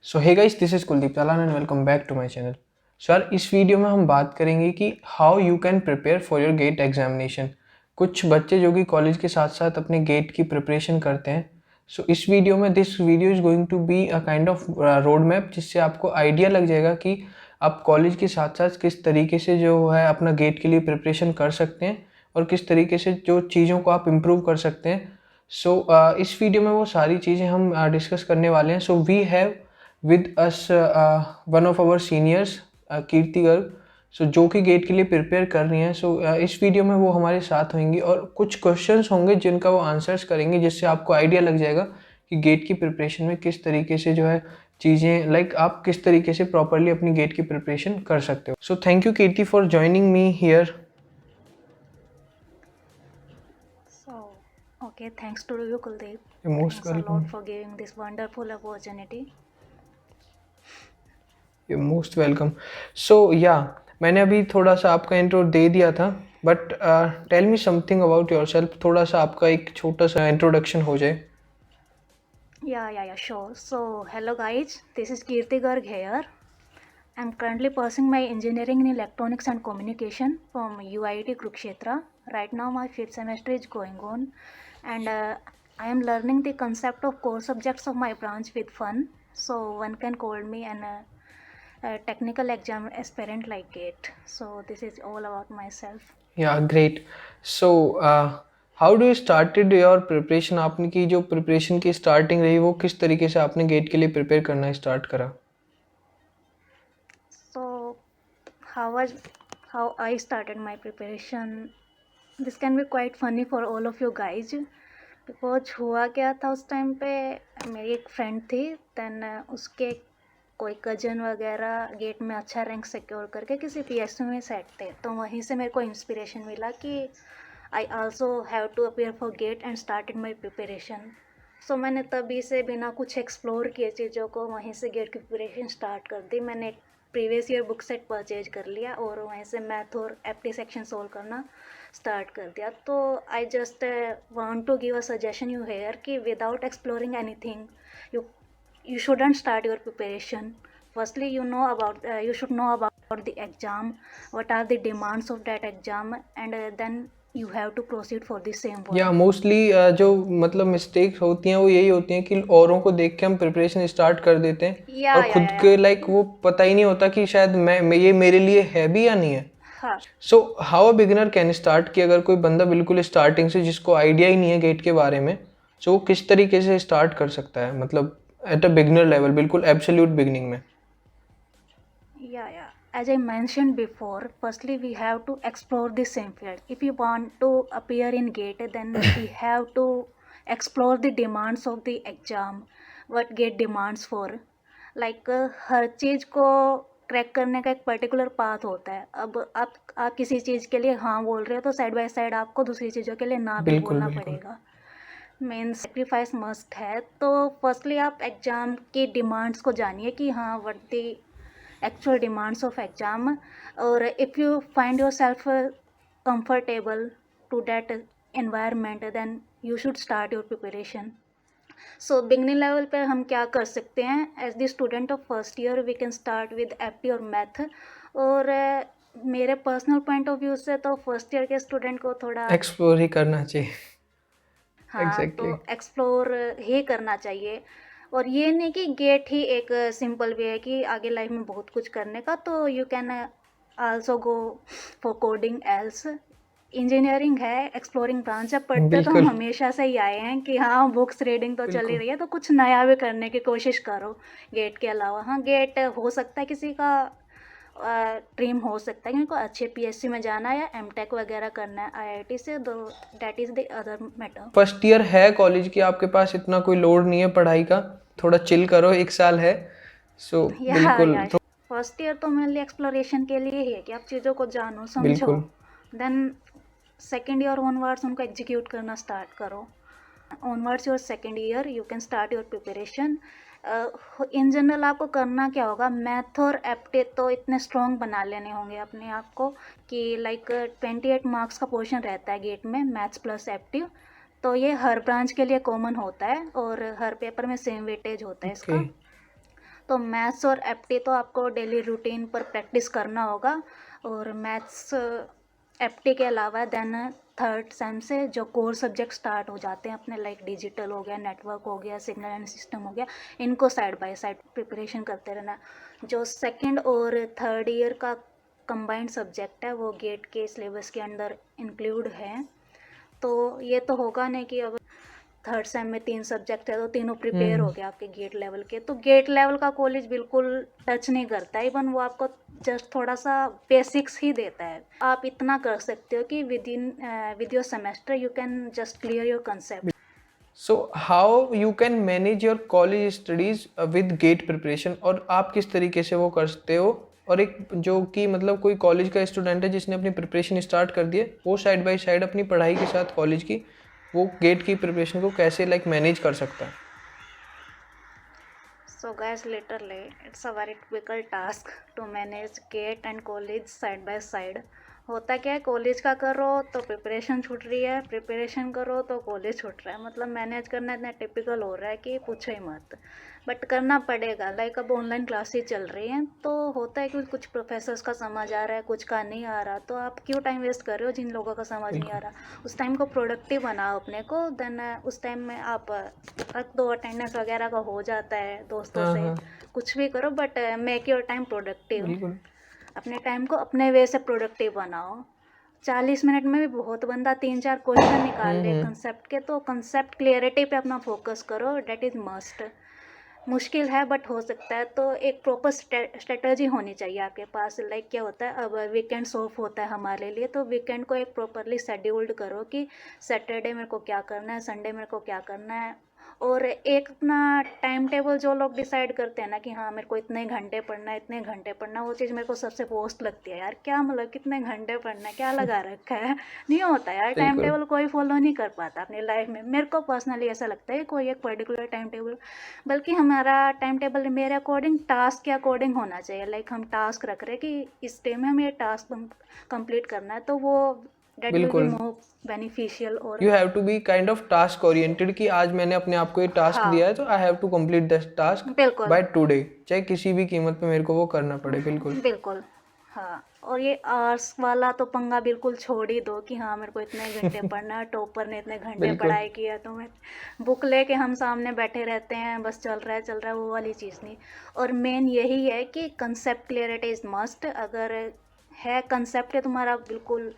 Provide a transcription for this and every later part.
So hey guys, this is Kuldeep Chalan and welcome back to my channel. Sir, इस video में हम बात करेंगे कि how you can prepare for your GATE examination. कुछ बच्चे जो कि कॉलेज के साथ साथ अपने गेट की प्रिपरेशन करते हैं। सो इस वीडियो में this video is going to be a kind of road map, जिससे आपको आइडिया लग जाएगा कि आप कॉलेज के साथ साथ किस तरीके से जो है अपना गेट के लिए प्रिपरेशन कर सकते हैं और किस तरीके से जो चीज़ों को आप इम्प्रूव कर सकते हैं। सो इस वीडियो में वो सारी चीज़ें हम डिस्कस करने वाले हैं। So we have with us one of our seniors, Kirti Garg, so जो कि गेट के लिए प्रिपेयर कर रही हैं। सो इस वीडियो में वो हमारे साथ होंगी और कुछ क्वेश्चंस होंगे जिनका वो आंसर्स करेंगे, जिससे आपको आइडिया लग जाएगा कि गेट की प्रिपरेशन में किस तरीके से जो है चीज़ें आप किस तरीके से प्रॉपरली अपनी गेट की प्रिपरेशन कर सकते हो। So thank you Kirti for joining me here. So, okay, thanks to you, Kuldeep. Most Thanks a welcome. lot for giving this wonderful opportunity. You most welcome. So yeah मैंने अभी थोड़ा सा आपका इंट्रो दे दिया था, but tell me something about yourself. थोड़ा सा आपका एक छोटा सा इंट्रोडक्शन हो जाए। Yeah, sure. So, hello guys, this is Kirti Garg here. I'm currently pursuing my engineering in electronics and communication from UIT Kurukshetra. Right now, my fifth semester is going on, and I am learning the concept of core subjects of my branch with fun. So, one can call me a technical exam aspirant like it. So, this is all about myself. या great. So how do you started your preparation. आपने की जो preparation की starting रही वो किस तरीके से आपने गेट के लिए प्रिपेयर करना स्टार्ट करा। So, how I started my preparation. This can be quite funny for all of you guys. Because हुआ क्या था उस टाइम पे, मेरी एक फ्रेंड थी, देन उसके कोई कजन वगैरह गेट में अच्छा रैंक सिक्योर करके किसी पीएसयू में सेट थे, तो वहीं से मेरे को इंस्पिरेशन मिला कि I also have to appear for GATE and started my preparation. So मैंने तभी से बिना कुछ एक्सप्लोर किए चीज़ों को वहीं से गेट की प्रिपरेशन स्टार्ट कर दी। मैंने previous year book set purchase कर लिया और वहीं से मैथ और एप्टी सेक्शन सोल्व करना स्टार्ट कर दिया। तो I just want to give a suggestion you here कि without exploring anything you shouldn't start your preparation. Firstly, you should know about the exam, what are the demands of that exam, and then you have to proceed for the same one. या mostly जो मतलब mistakes होती हैं वो यही होती हैं कि औरों को देख के हम प्रिपरेशन स्टार्ट कर देते हैं या और खुद के वो पता ही नहीं होता कि शायद मैं ये मेरे लिए है भी या नहीं है। हाँ। So how a beginner can start, कि अगर कोई बंदा बिल्कुल स्टार्टिंग से जिसको आइडिया ही नहीं है गेट के बारे में, सो वो किस तरीके से स्टार्ट कर सकता है, मतलब एट अ बिगिनर लेवल, बिल्कुल एब्सोल्यूट बिगिनिंग में। Yeah. As I mentioned before, firstly we have to explore the same field. If you want to appear in GATE, then we have to explore the demands of the exam. What GATE demands for. Like हर चीज़ को crack करने का एक particular path होता है। अब आप किसी चीज़ के लिए हाँ बोल रहे हो तो साइड बाय साइड आपको दूसरी चीज़ों के लिए ना भी बिल्कुल बोलना बिल्कुल। पड़ेगा। मेन सेक्रीफाइस मस्ट है। तो फर्स्टली आप एग्ज़ाम की डिमांड्स को जानिए कि हाँ what the actual demands of exam, or if you find yourself comfortable to that environment, then you should start your preparation. So beginning level पे हम क्या कर सकते हैं, as the student of first year we can start with एप्टी और math. और मेरे personal point of view से तो फर्स्ट ईयर के स्टूडेंट को थोड़ा एक्सप्लोर ही करना चाहिए। हाँ तो एग्जैक्टली। एक्सप्लोर ही करना चाहिए। और ये नहीं कि गेट ही एक सिंपल वे है कि आगे लाइफ में बहुत कुछ करने का, तो you can also go for coding else. Engineering है एक्सप्लोरिंग ब्रांच है, पढ़ते तो हम बिल्कुल हमेशा से ही आए हैं कि हाँ बुक्स रीडिंग तो चल ही बिल्कुल। रही है, तो कुछ नया भी करने की कोशिश करो गेट के अलावा। हाँ गेट हो सकता है किसी का ड्रीम हो सकता है कि उनको अच्छे पीएससी में जाना है या एमटेक वगैरह करना है आईआईटी से, तो that is the other matter. First year है कॉलेज की, आपके पास इतना कोई लोड नहीं है पढ़ाई का, थोड़ा चिल करो, एक साल है। सो बिल्कुल या तो फर्स्ट ईयर तो मेनली एक्सप्लोरेशन के लिए ही है कि आप चीज़ों को जानो समझो। बिल्कुल देन सेकेंड ईयर ऑनवर्ड्स उनको एग्जीक्यूट करना स्टार्ट करो। Onwards your second year you can start your preparation. In general आपको करना क्या होगा, मैथ और एप्टी तो इतने स्ट्रॉन्ग बना लेने होंगे अपने आप को कि लाइक 28 मार्क्स का पोर्शन रहता है गेट में, मैथ्स प्लस एप्टी। तो ये हर ब्रांच के लिए कॉमन होता है और हर पेपर में सेम वेटेज होता है ओके। इसका। तो मैथ्स और एप्टी तो आपको डेली रूटीन पर प्रैक्टिस करना होगा। और मैथ्स एप्टी के अलावा देन थर्ड सेम से जो कोर सब्जेक्ट स्टार्ट हो जाते हैं अपने, लाइक डिजिटल हो गया, नेटवर्क हो गया, सिग्नल एंड सिस्टम हो गया, इनको साइड बाय साइड प्रिपरेशन करते रहना। जो सेकंड और थर्ड ईयर का कंबाइंड सब्जेक्ट है वो गेट के सिलेबस के अंदर इंक्लूड है। तो ये तो होगा नहीं कि अब थर्ड सेम में 3 सब्जेक्ट है तो तीनों प्रिपेयर हो गया आपके गेट लेवल के। तो गेट लेवल का कॉलेज बिल्कुल टच नहीं करता है, इवन वो आपको जस्ट थोड़ा सा बेसिक्स ही देता है। आप इतना कर सकते हो कि with your semester you can just clear your concept. So how you can manage your college studies with GATE preparation, और आप किस तरीके से वो करते हो? और एक जो कि मतलब कोई कॉलेज का स्टूडेंट है जिसने अपनी प्रिपरेशन स्टार्ट कर दी है, वो साइड बाय साइड अपनी पढ़ाई के साथ कॉलेज की वो गेट की प्रिपरेशन को कैसे मैनेज कर सकता है? So guys, literally it's a very difficult task to manage GATE and college side by side. होता क्या है, कॉलेज का करो तो प्रिपरेशन छूट रही है, प्रिपरेशन करो तो कॉलेज छूट रहा है। मतलब मैनेज करना इतना टिपिकल हो रहा है कि पूछो ही मत, बट करना पड़ेगा। लाइक अब ऑनलाइन क्लासेस चल रही हैं तो होता है कि कुछ प्रोफेसर्स का समझ आ रहा है, कुछ का नहीं आ रहा, तो आप क्यों टाइम वेस्ट कर रहे हो जिन लोगों का समझ नहीं आ बिल्कुल। रहा। उस टाइम को प्रोडक्टिव बनाओ अपने को, देन उस टाइम में आप रख दो, अटेंडेंस वगैरह का हो जाता है दोस्तों हाँ से, हाँ, कुछ भी करो, but make your time productive. बिल्कुल। अपने टाइम को अपने वे से प्रोडक्टिव बनाओ। 40 मिनट में भी बहुत बंदा 3-4 क्वेश्चन निकाल ले हम्म। कंसेप्ट के, तो कंसेप्ट क्लियरिटी पे अपना फोकस करो, डेट इज़ मस्ट। मुश्किल है बट हो सकता है। तो एक प्रॉपर स्ट्रेटजी होनी चाहिए आपके पास। लाइक क्या होता है, अब वीकेंड्स ऑफ होता है हमारे लिए, तो वीकेंड को एक प्रॉपरली शेड्यूल्ड करो कि सैटरडे मेरे को क्या करना है, संडे मेरे को क्या करना है। और एक अपना टाइम टेबल जो लोग डिसाइड करते हैं ना कि हाँ मेरे को इतने घंटे पढ़ना है, इतने घंटे पढ़ना, वो चीज़ मेरे को सबसे पोस्ट लगती है यार। क्या मतलब कितने घंटे पढ़ना है, क्या लगा रखा है। नहीं होता यार, टाइम बिल्कुल। टेबल कोई फॉलो नहीं कर पाता अपनी लाइफ में। मेरे को पर्सनली ऐसा लगता है कि कोई एक पर्टिकुलर टाइम टेबल, बल्कि हमारा टाइम टेबल मेरे अकॉर्डिंग टास्क के अकॉर्डिंग होना चाहिए। लाइक हम टास्क रख रहे हैं कि इस डे में हमें ये टास्क कंप्लीट करना है, तो वो डेट विल बी बिल्कुल। More beneficial. और you have to be kind of task oriented कि आज मैंने अपने आप को ये टास्क हाँ दिया है तो I have to complete this task बिल्कुल बाय टुडे, चाहे किसी भी कीमत पे मेरे को वो करना पड़े। बिल्कुल। बिल्कुल। हाँ, और ये आर्ट्स वाला तो पंगा बिल्कुल छोड़ ही दो कि हाँ मेरे को इतने घंटे पढ़ना है, टॉपर ने इतने घंटे बिल्कुल। पढ़ाई किया, तो मैं बुक लेके हम सामने बैठे रहते हैं, बस चल रहा है, वो वाली चीज़ नहीं। और मेन यही है कि कंसेप्ट क्लियरिटी इज़ मस्ट। अगर है कंसेप्ट है तुम्हारा बिल्कुल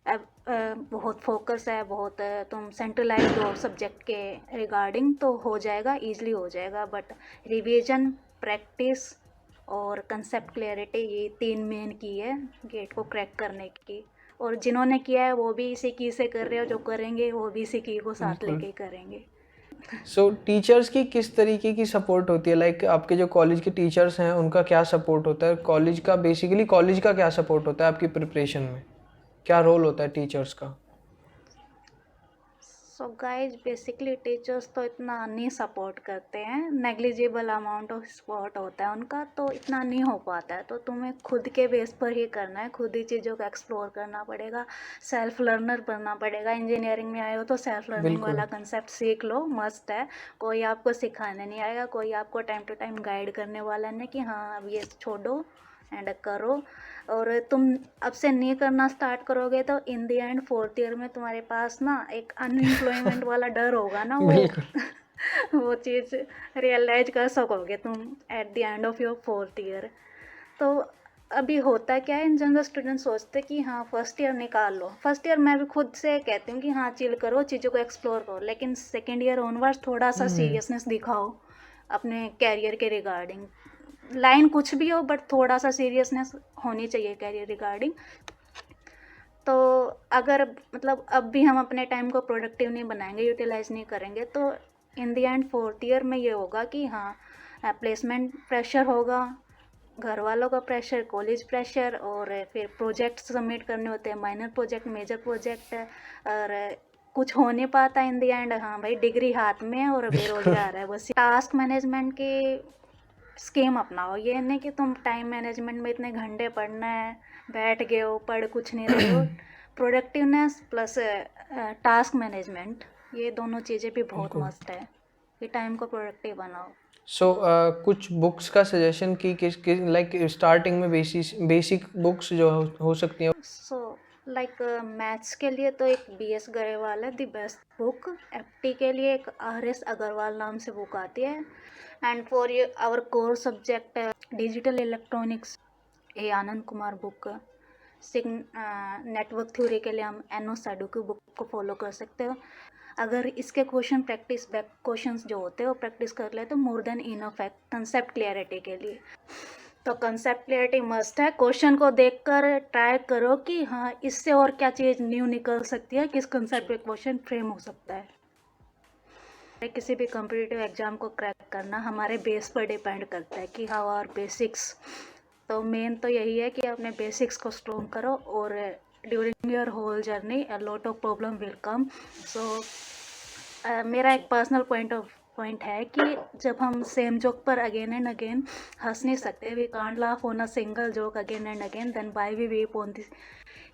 बहुत फोकस है, बहुत तुम सेंट्रलाइज हो सब्जेक्ट के रिगार्डिंग, तो हो जाएगा, ईजिली हो जाएगा। बट रिवीजन, प्रैक्टिस और कंसेप्ट क्लियरिटी, ये 3 मेन की है गेट को क्रैक करने की। और जिन्होंने किया है वो भी इसी की से कर रहे हो, जो करेंगे वो भी इसी की को साथ बिल्कुल। लेके ही करेंगे। सो टीचर्स की किस तरीके की सपोर्ट होती है? आपके जो कॉलेज के टीचर्स हैं उनका क्या सपोर्ट होता है? कॉलेज का क्या सपोर्ट होता है आपकी प्रिपरेशन में? क्या रोल होता है टीचर्स का? सो गाइज, बेसिकली टीचर्स तो इतना नहीं सपोर्ट करते हैं, नेग्लिजिबल अमाउंट ऑफ सपोर्ट होता है उनका, तो इतना नहीं हो पाता है। तो तुम्हें खुद के बेस पर ही करना है, खुद ही चीज़ों को एक्सप्लोर करना पड़ेगा, सेल्फ लर्नर बनना पड़ेगा। इंजीनियरिंग में आए हो तो सेल्फ लर्निंग बिल्कुल। वाला कंसेप्ट सीख लो, मस्ट है। कोई आपको सिखाने नहीं आएगा, कोई आपको टाइम टू टाइम गाइड करने वाला नहीं कि हाँ अब ये छोड़ो एंड करो। और तुम अब से नहीं करना स्टार्ट करोगे तो in the end 4th year में तुम्हारे पास ना एक अनएम्प्लॉयमेंट वाला डर होगा ना, वो बिल्कुल। वो चीज़ रियलाइज कर सकोगे तुम at the end of your 4th year. तो अभी होता क्या है, इन जनरल स्टूडेंट सोचते कि हाँ फर्स्ट ईयर निकाल लो। फर्स्ट ईयर मैं भी खुद से कहती हूँ कि हाँ चिल करो, चीज़ों को एक्सप्लोर करो, लेकिन सेकेंड ईयर ऑनवर्ड्स थोड़ा सा सीरियसनेस दिखाओ अपने कैरियर के रिगार्डिंग। लाइन कुछ भी हो बट थोड़ा सा सीरियसनेस होनी चाहिए कैरियर रिगार्डिंग। तो अगर मतलब अब भी हम अपने टाइम को प्रोडक्टिव नहीं बनाएंगे, यूटिलाइज नहीं करेंगे, तो in the end 4th year में ये होगा कि हाँ प्लेसमेंट प्रेशर होगा, घर वालों का प्रेशर, कॉलेज प्रेशर, और फिर प्रोजेक्ट सबमिट करने होते हैं, माइनर प्रोजेक्ट, मेजर प्रोजेक्ट, और कुछ हो नहीं पाता इन द एंड। हाँ भाई, डिग्री हाथ में है और बेरोजगार है बस। टास्क मैनेजमेंट की स्कीम अपनाओ, ये नहीं कि तुम टाइम मैनेजमेंट में इतने घंटे पढ़ना है, बैठ गए हो पढ़ कुछ नहीं रहे हो। प्रोडक्टिवनेस प्लस टास्क मैनेजमेंट, ये दोनों चीज़ें भी बहुत बिल्कुल। मस्त है कि टाइम को प्रोडक्टिव बनाओ। सो कुछ बुक्स का सजेशन कि किस लाइक स्टार्टिंग में बेसिक बुक्स जो हो सकती हैं। सो लाइक मैथ्स के लिए तो एक BS गरेवाल है द बेस्ट बुक। FT के लिए एक RS अग्रवाल नाम से बुक आती है। And for our core subject digital electronics A Anand Kumar book. Network theory के लिए हम NO साडू की बुक को फॉलो कर सकते हो। अगर इसके क्वेश्चन प्रैक्टिस बैक क्वेश्चंस जो होते हैं वो प्रैक्टिस कर ले तो मोर देन इनफ है कंसेप्ट क्लियरिटी के लिए। तो कंसेप्ट क्लियरिटी मस्ट है। क्वेश्चन को देखकर ट्राई करो कि हाँ इससे और क्या चीज़ न्यू निकल सकती है, किस कंसेप्ट पे क्वेश्चन फ्रेम हो सकता है। किसी भी कॉम्पिटिटिव एग्जाम को क्रैक करना हमारे बेस पर डिपेंड करता है कि हाउ आर बेसिक्स। तो मेन तो यही है कि अपने बेसिक्स को स्ट्रॉन्ग करो और during your whole journey a lot of problem will come. So मेरा एक पर्सनल पॉइंट है कि जब हम सेम जोक पर अगेन एंड अगेन हंस नहीं सकते, we can't laugh on a single joke again and again, then why we weep on the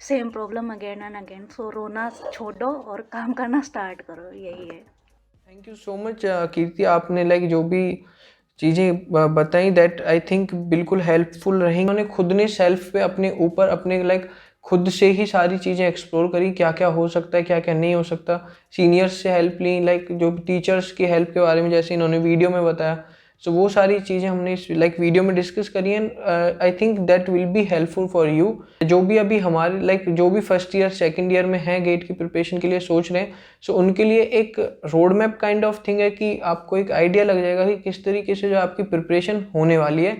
same problem again and again. So रोना छोड़ो और काम करना स्टार्ट करो, यही है। Thank you so much Kirti, आपने लाइक जो भी चीज़ें बताई दैट आई थिंक बिल्कुल हेल्पफुल रहेंगी। उन्होंने खुद ने सेल्फ पे अपने ऊपर अपने लाइक खुद से ही सारी चीज़ें एक्सप्लोर करी, क्या क्या हो सकता है क्या क्या नहीं हो सकता। सीनियर्स से हेल्प ली, लाइक जो टीचर्स की हेल्प के बारे में जैसे इन्होंने वीडियो में बताया। सो वो सारी चीज़ें हमने इस लाइक वीडियो में डिस्कस करी and I think that will be helpful for you. जो भी अभी हमारे लाइक जो भी फर्स्ट ईयर सेकंड ईयर में हैं गेट की प्रिपरेशन के लिए सोच रहे हैं, सो उनके लिए एक road map kind of thing है कि आपको एक आइडिया लग जाएगा कि किस तरीके से जो आपकी प्रिपरेशन होने वाली है।